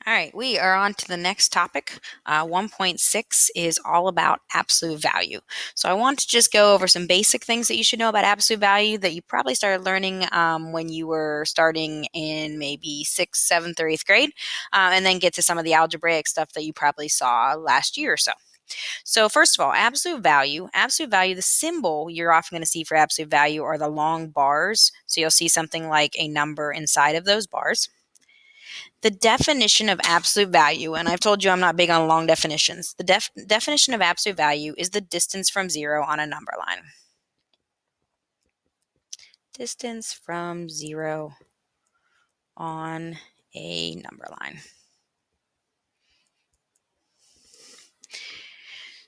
All right, we are on to the next topic. 1.6 is all about absolute value. So I want to just go over some basic things that you should know about absolute value that you probably started learning when you were starting in maybe 6th, 7th, or 8th grade, and then get to some of the algebraic stuff that you probably saw last year or so. So first of all, absolute value. Absolute value, the symbol you're often going to see for absolute value are the long bars. So you'll see something like a number inside of those bars. The definition of absolute value, and I've told you I'm not big on long definitions. The definition of absolute value is the distance from zero on a number line. Distance from zero on a number line.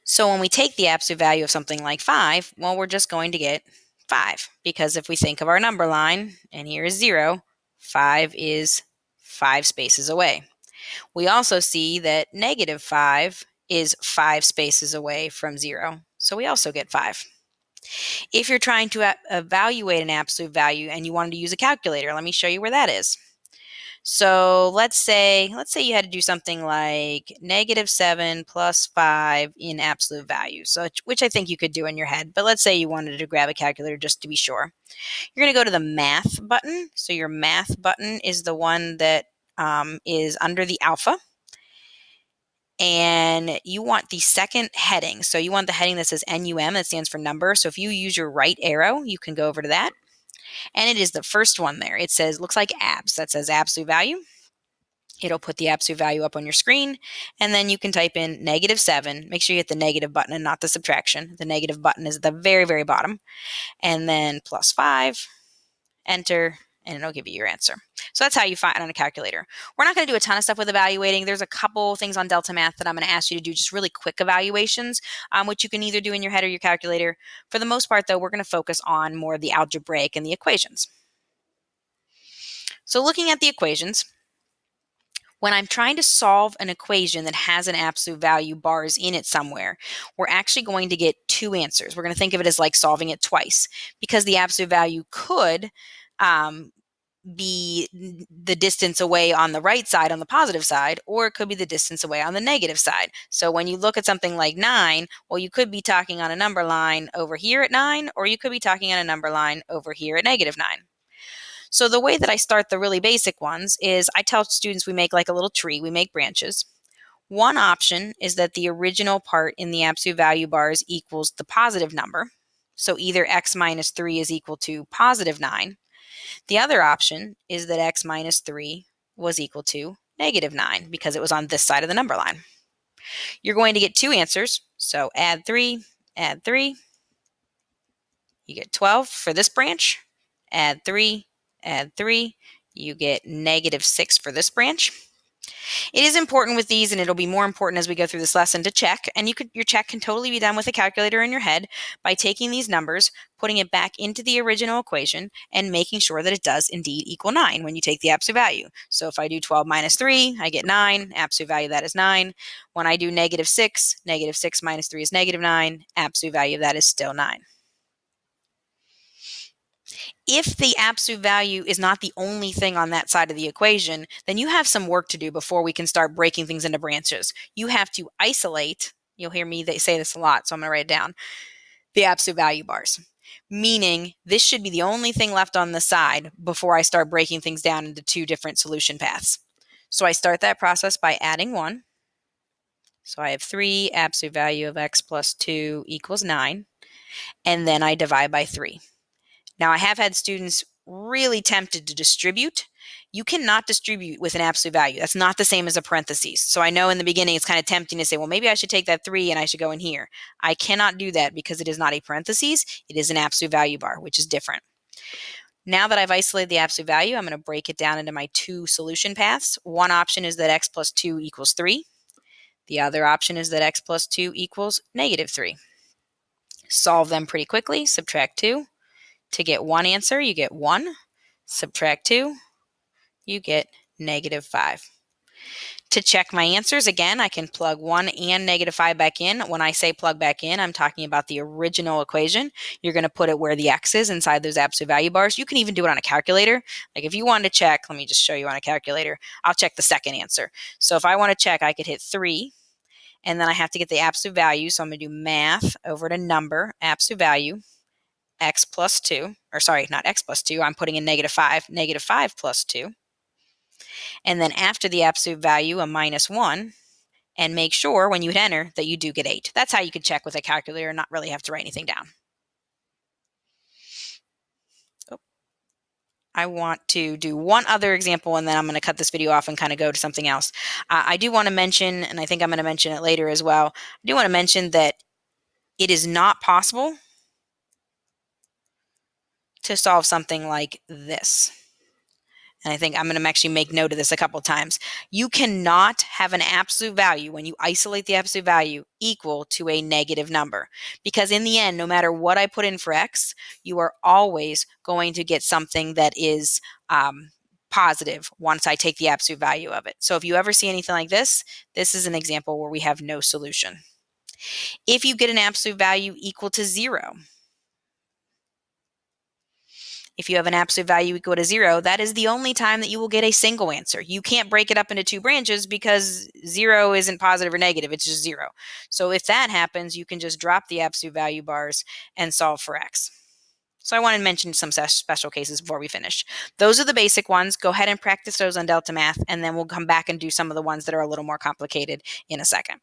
So when we take the absolute value of something like 5, well, we're just going to get 5, because if we think of our number line, and here is 0, 5 is 5 spaces away. We also see that negative 5 is 5 spaces away from 0, so we also get 5. If you're trying to evaluate an absolute value and you wanted to use a calculator, let me show you where that is. So let's say you had to do something like -7 plus 5 in absolute value, so which I think you could do in your head, but let's say you wanted to grab a calculator just to be sure. You're going to go to the math button. So your math button is the one that is under the alpha. And you want the second heading. So you want the heading that says NUM, that stands for number. So if you use your right arrow, you can go over to that. And it is the first one there. It says, looks like abs. That says absolute value. It'll put the absolute value up on your screen. And then you can type in -7. Make sure you hit the negative button and not the subtraction. The negative button is at the very, very bottom. And then +5, enter, and it'll give you your answer. So that's how you find it on a calculator. We're not going to do a ton of stuff with evaluating. There's a couple things on Delta Math that I'm going to ask you to do, just really quick evaluations, which you can either do in your head or your calculator. For the most part, though, we're going to focus on more of the algebraic and the equations. So looking at the equations, when I'm trying to solve an equation that has an absolute value bars in it somewhere, we're actually going to get two answers. We're going to think of it as like solving it twice, because the absolute value could be the distance away on the right side, on the positive side, or it could be the distance away on the negative side. So when you look at something like 9, well, you could be talking on a number line over here at 9, or you could be talking on a number line over here at -9. So the way that I start the really basic ones is I tell students we make like a little tree, we make branches. One option is that the original part in the absolute value bars equals the positive number. So either x minus 3 is equal to +9. The other option is that x minus 3 was equal to -9 because it was on this side of the number line. You're going to get two answers. So add 3, you get 12 for this branch. Add 3, you get -6 for this branch. It is important with these, and it'll be more important as we go through this lesson, to check. And your check can totally be done with a calculator in your head by taking these numbers, putting it back into the original equation, and making sure that it does indeed equal 9 when you take the absolute value. So if I do 12 minus 3, I get 9. Absolute value of that is 9. When I do -6, -6 minus 3 is -9. Absolute value of that is still 9. If the absolute value is not the only thing on that side of the equation, then you have some work to do before we can start breaking things into branches. You have to isolate, you'll hear me say this a lot, so I'm going to write it down, the absolute value bars. Meaning this should be the only thing left on the side before I start breaking things down into two different solution paths. So I start that process by adding 1. So I have 3, absolute value of x plus 2 equals 9. And then I divide by 3. Now, I have had students really tempted to distribute. You cannot distribute with an absolute value. That's not the same as a parentheses. So I know in the beginning it's kind of tempting to say, well, maybe I should take that 3 and I should go in here. I cannot do that because it is not a parentheses. It is an absolute value bar, which is different. Now that I've isolated the absolute value, I'm going to break it down into my two solution paths. One option is that x plus 2 equals 3. The other option is that x plus 2 equals -3. Solve them pretty quickly. Subtract 2. To get one answer, you get 1. Subtract 2, you get -5. To check my answers, again, I can plug 1 and -5 back in. When I say plug back in, I'm talking about the original equation. You're going to put it where the x is inside those absolute value bars. You can even do it on a calculator. Like if you wanted to check, let me just show you on a calculator. I'll check the second answer. So if I want to check, I could hit 3, and then I have to get the absolute value. So I'm going to do math over to number, absolute value, x plus 2. Or sorry, not x plus 2. I'm putting in -5, -5 plus 2. And then after the absolute value, a -1, and make sure when you hit enter that you do get 8. That's how you can check with a calculator and not really have to write anything down. Oh, I want to do one other example, and then I'm going to cut this video off and kind of go to something else. I do want to mention, and I think I'm going to mention it later as well, I do want to mention that it is not possible to solve something like this. And I think I'm going to actually make note of this a couple times. You cannot have an absolute value when you isolate the absolute value equal to a negative number, because in the end, no matter what I put in for x, you are always going to get something that is positive once I take the absolute value of it. So if you ever see anything like this, this is an example where we have no solution. If you get an absolute value equal to 0, if you have an absolute value equal to 0, that is the only time that you will get a single answer. You can't break it up into two branches because 0 isn't positive or negative, it's just 0. So if that happens, you can just drop the absolute value bars and solve for x. So I want to mention some special cases before we finish. Those are the basic ones. Go ahead and practice those on Delta Math, and then we'll come back and do some of the ones that are a little more complicated in a second.